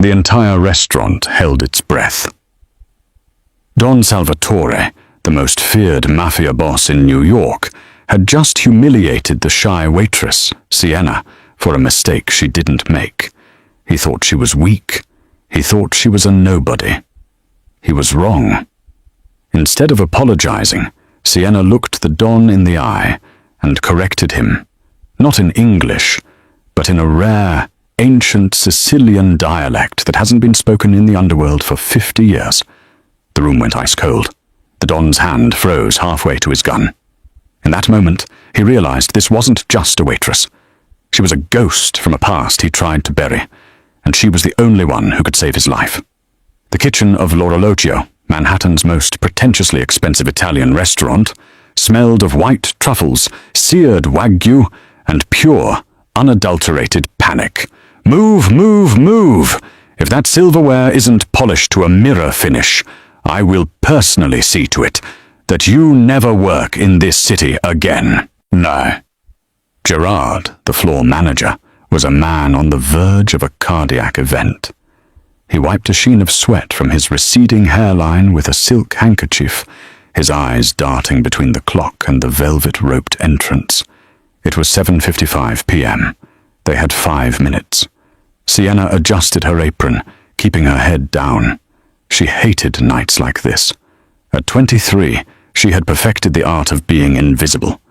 The entire restaurant held its breath. Don Salvatore, the most feared mafia boss in New York, had just humiliated the shy waitress, Sienna, for a mistake she didn't make. He thought she was weak. He thought she was a nobody. He was wrong. Instead of apologizing, Sienna looked the Don in the eye and corrected him, not in English, but in a rare, ancient Sicilian dialect that hasn't been spoken in the underworld for 50 years. The room went ice cold. The Don's hand froze halfway to his gun. In that moment, he realized this wasn't just a waitress. She was a ghost from a past he tried to bury, and she was the only one who could save his life. The kitchen of L'Orologio, Manhattan's most pretentiously expensive Italian restaurant, smelled of white truffles, seared wagyu, and pure, unadulterated panic. Move, move, move! If that silverware isn't polished to a mirror finish, I will personally see to it that you never work in this city again. No. Gerard, the floor manager, was a man on the verge of a cardiac event. He wiped a sheen of sweat from his receding hairline with a silk handkerchief, his eyes darting between the clock and the velvet-roped entrance. It was 7:55 p.m. They had 5 minutes. Sienna adjusted her apron, keeping her head down. She hated nights like this. At 23, she had perfected the art of being invisible.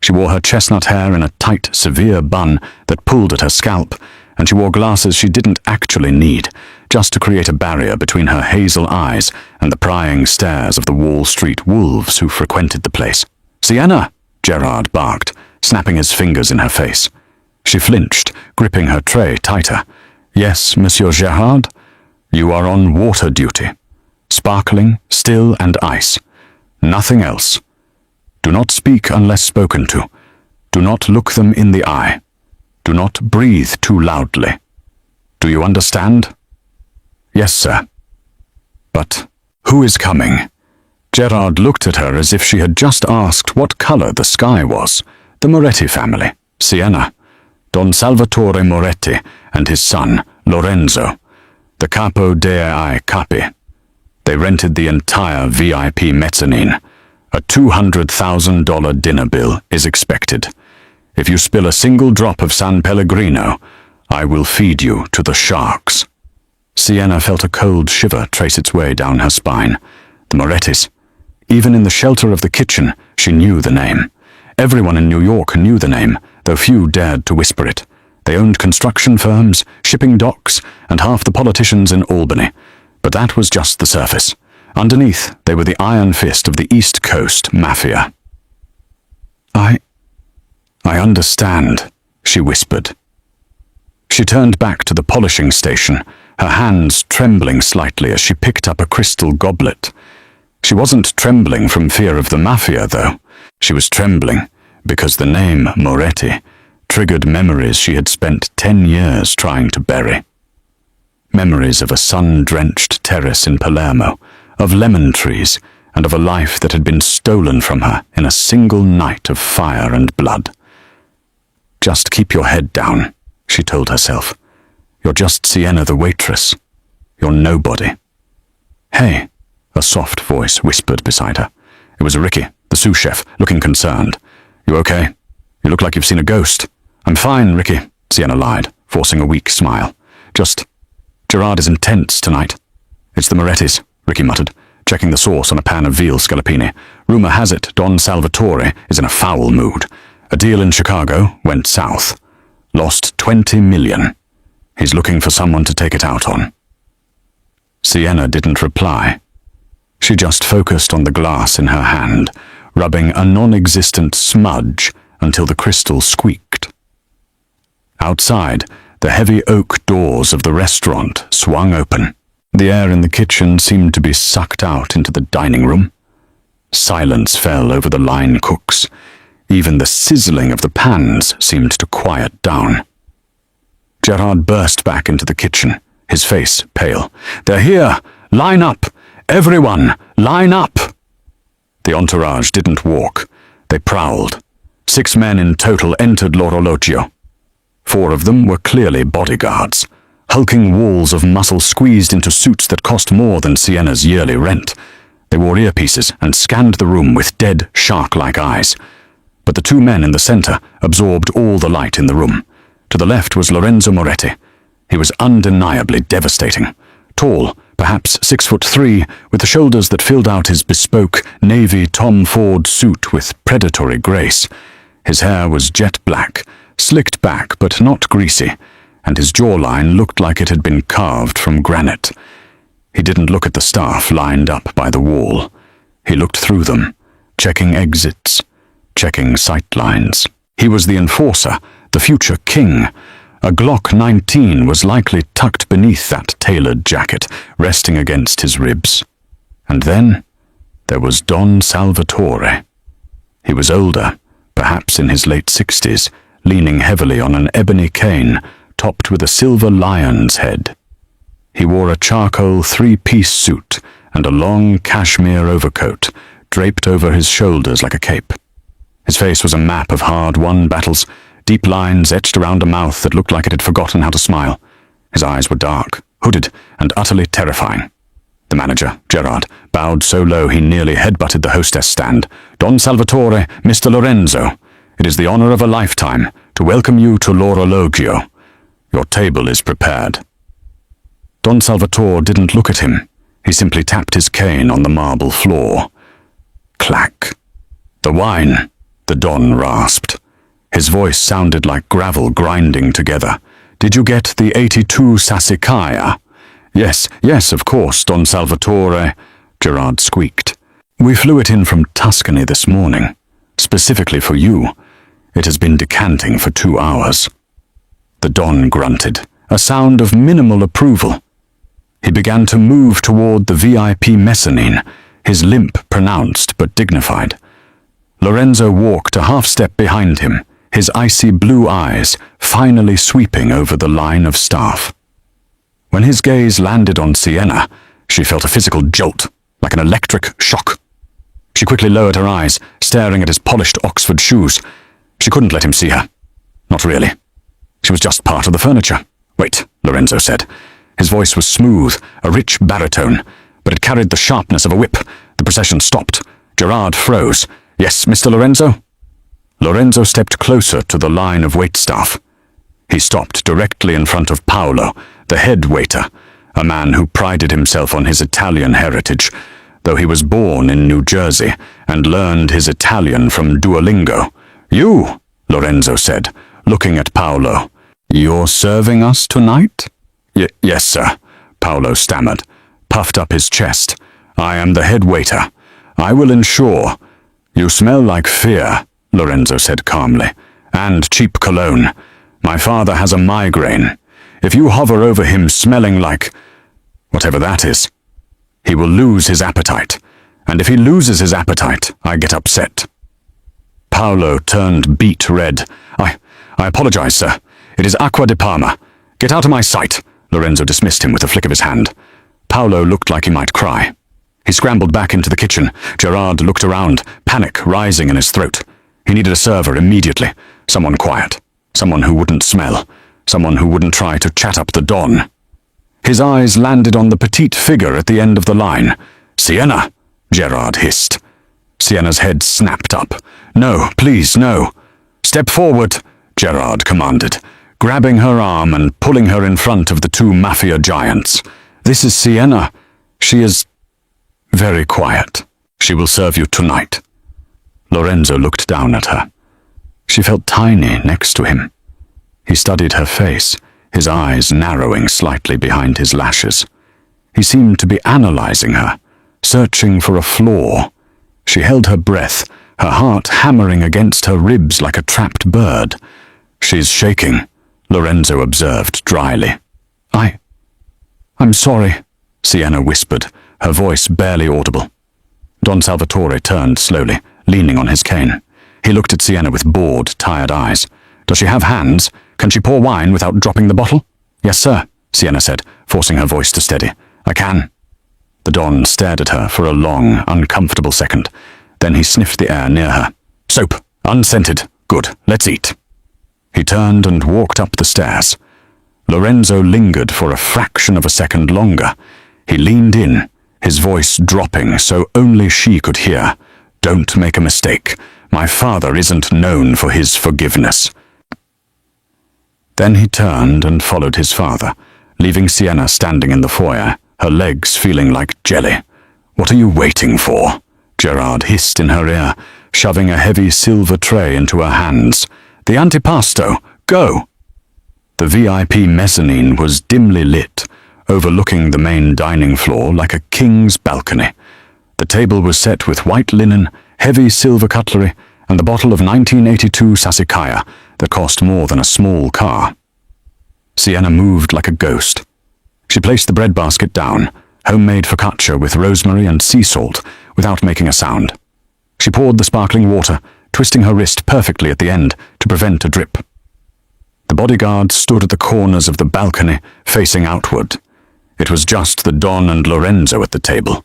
She wore her chestnut hair in a tight, severe bun that pulled at her scalp, and she wore glasses she didn't actually need, just to create a barrier between her hazel eyes and the prying stares of the Wall Street wolves who frequented the place. "Sienna!" Gerard barked, snapping his fingers in her face. She flinched, gripping her tray tighter. "Yes, Monsieur Gerard? You are on water duty. Sparkling, still, and ice. Nothing else. Do not speak unless spoken to. Do not look them in the eye. Do not breathe too loudly. Do you understand?" "Yes, sir." "But who is coming?" Gerard looked at her as if she had just asked what color the sky was. The Moretti family, Sienna, Don Salvatore Moretti and his son, Lorenzo, the Capo dei Capi. They rented the entire VIP mezzanine. A $200,000 dinner bill is expected. If you spill a single drop of San Pellegrino, I will feed you to the sharks. Sienna felt a cold shiver trace its way down her spine. The Morettis. Even in the shelter of the kitchen, she knew the name. Everyone in New York knew the name, though few dared to whisper it. They owned construction firms, shipping docks, and half the politicians in Albany. But that was just the surface. Underneath, they were the iron fist of the East Coast Mafia. I understand, she whispered. She turned back to the polishing station, her hands trembling slightly as she picked up a crystal goblet. She wasn't trembling from fear of the Mafia, though. She was trembling because the name Moretti triggered memories she had spent 10 years trying to bury. Memories of a sun-drenched terrace in Palermo, of lemon trees, and of a life that had been stolen from her in a single night of fire and blood. Just keep your head down, she told herself. You're just Sienna the waitress. You're nobody. Hey, a soft voice whispered beside her. It was Ricky, the sous chef, looking concerned. You okay? You look like you've seen a ghost. I'm fine, Ricky, Sienna lied, forcing a weak smile. Just, Gerard is intense tonight. It's the Morettis, Ricky muttered, checking the sauce on a pan of veal scallopini. Rumor has it Don Salvatore is in a foul mood. A deal in Chicago went south. Lost $20 million. He's looking for someone to take it out on. Sienna didn't reply. She just focused on the glass in her hand, rubbing a non-existent smudge until the crystal squeaked. Outside, the heavy oak doors of the restaurant swung open. The air in the kitchen seemed to be sucked out into the dining room. Silence fell over the line cooks. Even the sizzling of the pans seemed to quiet down. Gerard burst back into the kitchen, his face pale. They're here! Line up! Everyone, line up! The entourage didn't walk. They prowled. 6 men in total entered L'Orologio. 4 of them were clearly bodyguards. hulking walls of muscle squeezed into suits that cost more than Sienna's yearly rent. They wore earpieces and scanned the room with dead, shark-like eyes. But the two men in the center absorbed all the light in the room. To the left was Lorenzo Moretti. He was undeniably devastating. Tall, perhaps 6'3", with the shoulders that filled out his bespoke navy Tom Ford suit with predatory grace. His hair was jet black, slicked back but not greasy, and his jawline looked like it had been carved from granite. He didn't look at the staff lined up by the wall. He looked through them, checking exits, checking sightlines. He was the enforcer, the future king. A Glock 19 was likely tucked beneath that tailored jacket, resting against his ribs. And then there was Don Salvatore. He was older, perhaps in his late 60s, leaning heavily on an ebony cane, topped with a silver lion's head. He wore a charcoal three-piece suit and a long cashmere overcoat, draped over his shoulders like a cape. His face was a map of hard-won battles, deep lines etched around a mouth that looked like it had forgotten how to smile. His eyes were dark, hooded, and utterly terrifying. The manager, Gerard, bowed so low he nearly headbutted the hostess stand. "Don Salvatore, Mr. Lorenzo, it is the honor of a lifetime to welcome you to l'Orologio. Your table is prepared." Don Salvatore didn't look at him. He simply tapped his cane on the marble floor. Clack. "The wine," the Don rasped. His voice sounded like gravel grinding together. "Did you get the 82 Sassicaia?" Yes, of course, Don Salvatore," Gerard squeaked. "We flew it in from Tuscany this morning, specifically for you. It has been decanting for 2 hours." The Don grunted, a sound of minimal approval. He began to move toward the VIP mezzanine, his limp pronounced but dignified. Lorenzo walked a half-step behind him, his icy blue eyes finally sweeping over the line of staff. When his gaze landed on Sienna, she felt a physical jolt, like an electric shock. She quickly lowered her eyes, staring at his polished Oxford shoes. She couldn't let him see her. Not really. She was just part of the furniture. "Wait," Lorenzo said. His voice was smooth, a rich baritone, but it carried the sharpness of a whip. The procession stopped. Gerard froze. "Yes, Mr. Lorenzo?" Lorenzo stepped closer to the line of waitstaff. He stopped directly in front of Paolo, the head waiter, a man who prided himself on his Italian heritage, though he was born in New Jersey and learned his Italian from Duolingo. "You," Lorenzo said, looking at Paolo. "You're serving us tonight?" Yes, sir," Paolo stammered, puffed up his chest. "I am the head waiter. I will ensure—" "You smell like fear," Lorenzo said calmly, "and cheap cologne. My father has a migraine. If you hover over him smelling like whatever that is, he will lose his appetite. And if he loses his appetite, I get upset." Paolo turned beet red. I apologize, sir. It is Acqua di Parma. Get out of my sight." Lorenzo dismissed him with a flick of his hand. Paolo looked like he might cry. He scrambled back into the kitchen. Gerard looked around, panic rising in his throat. He needed a server immediately. Someone quiet. Someone who wouldn't smell. Someone who wouldn't try to chat up the Don. His eyes landed on the petite figure at the end of the line. "Sienna!" Gerard hissed. Sienna's head snapped up. "No, please, no." "Step forward," Gerard commanded, grabbing her arm and pulling her in front of the two Mafia giants. "This is Sienna. She is very quiet. She will serve you tonight." Lorenzo looked down at her. She felt tiny next to him. He studied her face, his eyes narrowing slightly behind his lashes. He seemed to be analyzing her, searching for a flaw. She held her breath, her heart hammering against her ribs like a trapped bird. "She's shaking," Lorenzo observed dryly. I'm sorry," Sienna whispered, her voice barely audible. Don Salvatore turned slowly, leaning on his cane. He looked at Sienna with bored, tired eyes. "Does she have hands? Can she pour wine without dropping the bottle?" "Yes, sir," Sienna said, forcing her voice to steady. "I can." The Don stared at her for a long, uncomfortable second. Then he sniffed the air near her. "Soap, unscented. Good, let's eat." He turned and walked up the stairs. Lorenzo lingered for a fraction of a second longer. He leaned in, his voice dropping so only she could hear. "Don't make a mistake. My father isn't known for his forgiveness." Then he turned and followed his father, leaving Sienna standing in the foyer, her legs feeling like jelly. "What are you waiting for?" Gerard hissed in her ear, shoving a heavy silver tray into her hands. "The antipasto! Go!" The VIP mezzanine was dimly lit, overlooking the main dining floor like a king's balcony. The table was set with white linen, heavy silver cutlery, and the bottle of 1982 Sassicaia that cost more than a small car. Sienna moved like a ghost. She placed the breadbasket down, homemade focaccia with rosemary and sea salt, without making a sound. She poured the sparkling water, twisting her wrist perfectly at the end to prevent a drip. The bodyguard stood at the corners of the balcony, facing outward. It was just the Don and Lorenzo at the table.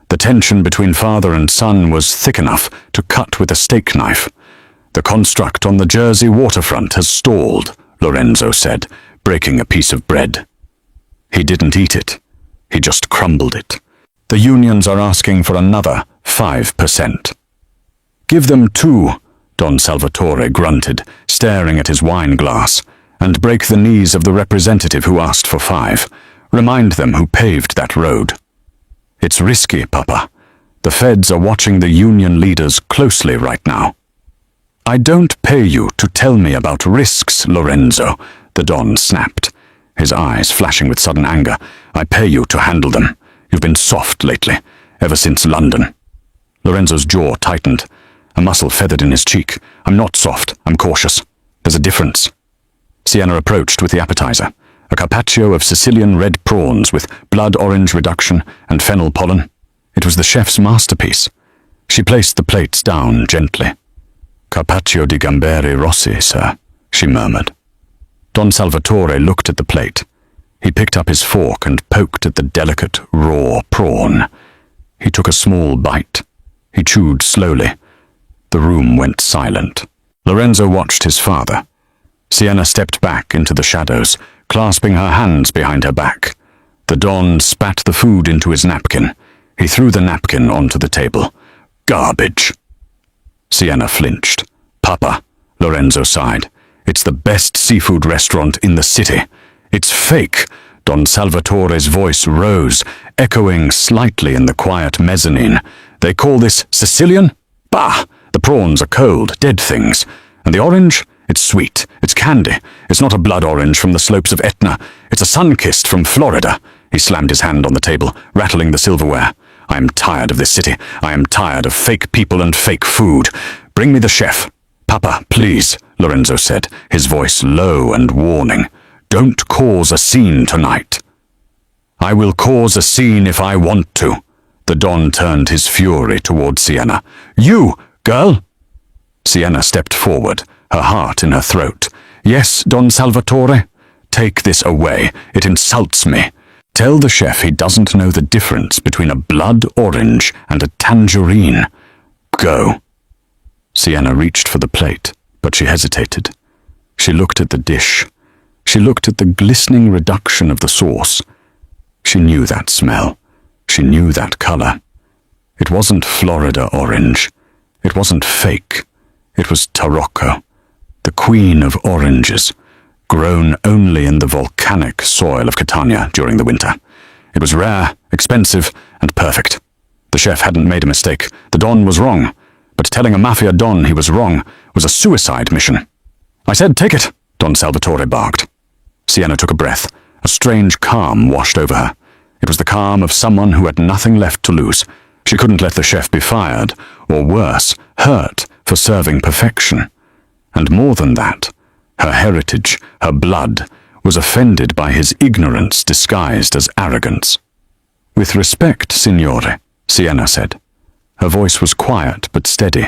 The tension between father and son was thick enough to cut with a steak knife. "The construct on the Jersey waterfront has stalled," Lorenzo said, breaking a piece of bread. He didn't eat it. He just crumbled it. "The unions are asking for another 5%. "Give them 2, Don Salvatore grunted, staring at his wine glass. "And break the knees of the representative who asked for 5. Remind them who paved that road." "It's risky, Papa. The feds are watching the union leaders closely right now." "I don't pay you to tell me about risks, Lorenzo," the Don snapped, his eyes flashing with sudden anger. "I pay you to handle them. You've been soft lately, ever since London." Lorenzo's jaw tightened. A muscle feathered in his cheek. "I'm not soft, I'm cautious. There's a difference." Sienna approached with the appetizer, a carpaccio of Sicilian red prawns with blood orange reduction and fennel pollen. It was the chef's masterpiece. She placed the plates down gently. "Carpaccio di gamberi rossi, sir," she murmured. Don Salvatore looked at the plate. He picked up his fork and poked at the delicate, raw prawn. He took a small bite. He chewed slowly. The room went silent. Lorenzo watched his father. Sienna stepped back into the shadows, clasping her hands behind her back. The Don spat the food into his napkin. He threw the napkin onto the table. "Garbage." Sienna flinched. "Papa," Lorenzo sighed. "It's the best seafood restaurant in the city. It's fake." Don Salvatore's voice rose, echoing slightly in the quiet mezzanine. "They call this Sicilian? Bah! The prawns are cold, dead things. And the orange? It's sweet. It's candy. It's not a blood orange from the slopes of Etna. It's a sun-kissed from Florida." He slammed his hand on the table, rattling the silverware. "I am tired of this city. I am tired of fake people and fake food. Bring me the chef." "Papa, please," Lorenzo said, his voice low and warning. "Don't cause a scene tonight." "I will cause a scene if I want to." The Don turned his fury toward Sienna. "You, girl!" Sienna stepped forward, her heart in her throat. "Yes, Don Salvatore? Take this away. It insults me. Tell the chef he doesn't know the difference between a blood orange and a tangerine. Go." Sienna reached for the plate, but she hesitated. She looked at the dish. She looked at the glistening reduction of the sauce. She knew that smell. She knew that color. It wasn't Florida orange. It wasn't fake. It was Tarocco, the queen of oranges, grown only in the volcanic soil of Catania during the winter. It was rare, expensive, and perfect. The chef hadn't made a mistake. The Don was wrong. But telling a Mafia Don he was wrong was a suicide mission. "I said take it," Don Salvatore barked. Sienna took a breath. A strange calm washed over her. It was the calm of someone who had nothing left to lose. She couldn't let the chef be fired, or worse, hurt for serving perfection. And more than that, her heritage, her blood, was offended by his ignorance disguised as arrogance. "With respect, signore," Sienna said. Her voice was quiet but steady.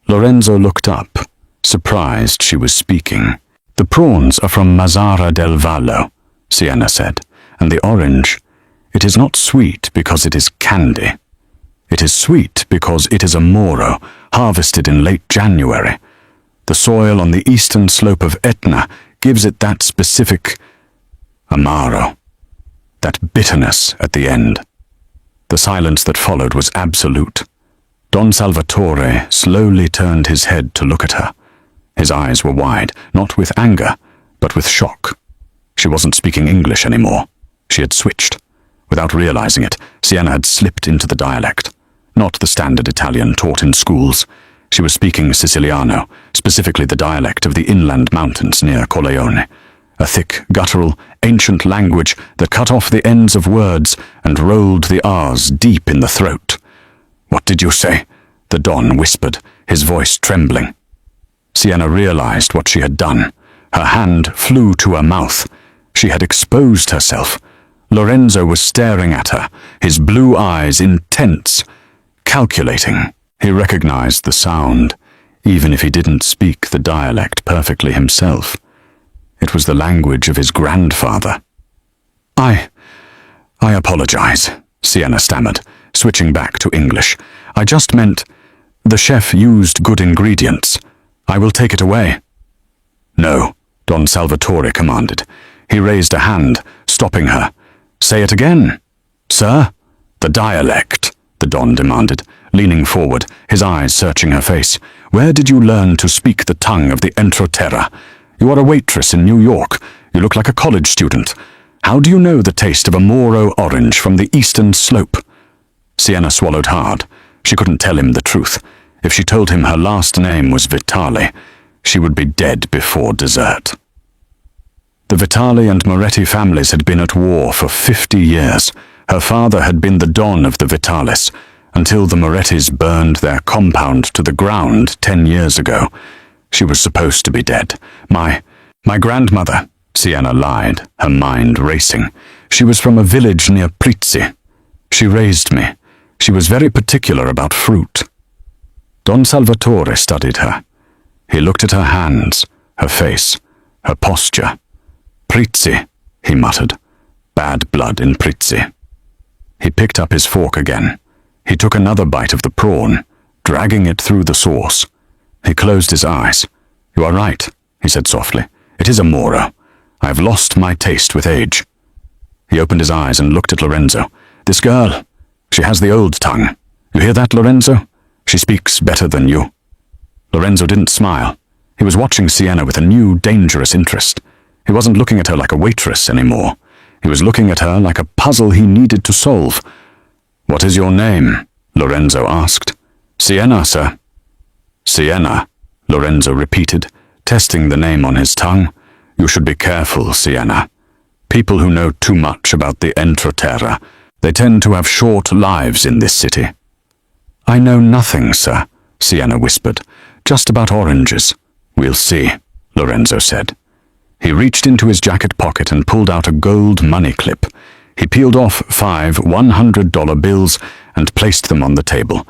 Lorenzo looked up, surprised she was speaking. "The prawns are from Mazzara del Vallo," Sienna said, "and the orange, it is not sweet because it is candy. It is sweet because it is a Moro, harvested in late January. The soil on the eastern slope of Etna gives it that specific Amaro. That bitterness at the end. The silence that followed was absolute. Don Salvatore slowly turned his head to look at her. His eyes were wide, not with anger, but with shock. She wasn't speaking English anymore. She had switched. Without realizing it, Sienna had slipped into the dialect. Not the standard Italian taught in schools. She was speaking Siciliano, specifically the dialect of the inland mountains near Corleone. A thick, guttural, ancient language that cut off the ends of words and rolled the R's deep in the throat. "What did you say?" the Don whispered, his voice trembling. Sienna realized what she had done. Her hand flew to her mouth. She had exposed herself. Lorenzo was staring at her, his blue eyes intense, calculating. He recognized the sound, even if he didn't speak the dialect perfectly himself. It was the language of his grandfather. I apologize," Sienna stammered, switching back to English. "I just meant the chef used good ingredients. I will take it away." "No," Don Salvatore commanded. He raised a hand, stopping her. "Say it again." "Sir?" "The dialect," the Don demanded, leaning forward, his eyes searching her face. "Where did you learn to speak the tongue of the Entroterra? You are a waitress in New York. You look like a college student. How do you know the taste of a Moro orange from the eastern slope?" Sienna swallowed hard. She couldn't tell him the truth. If she told him her last name was Vitali, she would be dead before dessert. The Vitali and Moretti families had been at war for 50 years. Her father had been the Don of the Vitalis, until the Morettis burned their compound to the ground 10 years ago. She was supposed to be dead. My grandmother, Sienna lied, her mind racing. She was from a village near Prizzi. She raised me. She was very particular about fruit. Don Salvatore studied her. He looked at her hands, her face, her posture. "Prizzi," he muttered. "Bad blood in Prizzi." He picked up his fork again. He took another bite of the prawn, dragging it through the sauce. He closed his eyes. "You are right," he said softly. "It is a Moro. I have lost my taste with age." He opened his eyes and looked at Lorenzo. "This girl, she has the old tongue. You hear that, Lorenzo? She speaks better than you." Lorenzo didn't smile. He was watching Sienna with a new, dangerous interest. He wasn't looking at her like a waitress anymore. He was looking at her like a puzzle he needed to solve. "What is your name?" Lorenzo asked. "Sienna, sir." "Sienna," Lorenzo repeated, testing the name on his tongue. "You should be careful, Sienna. People who know too much about the Entroterra, they tend to have short lives in this city." "I know nothing, sir," Sienna whispered. "Just about oranges." "We'll see," Lorenzo said. He reached into his jacket pocket and pulled out a gold money clip. He peeled off 5 $100 bills and placed them on the table.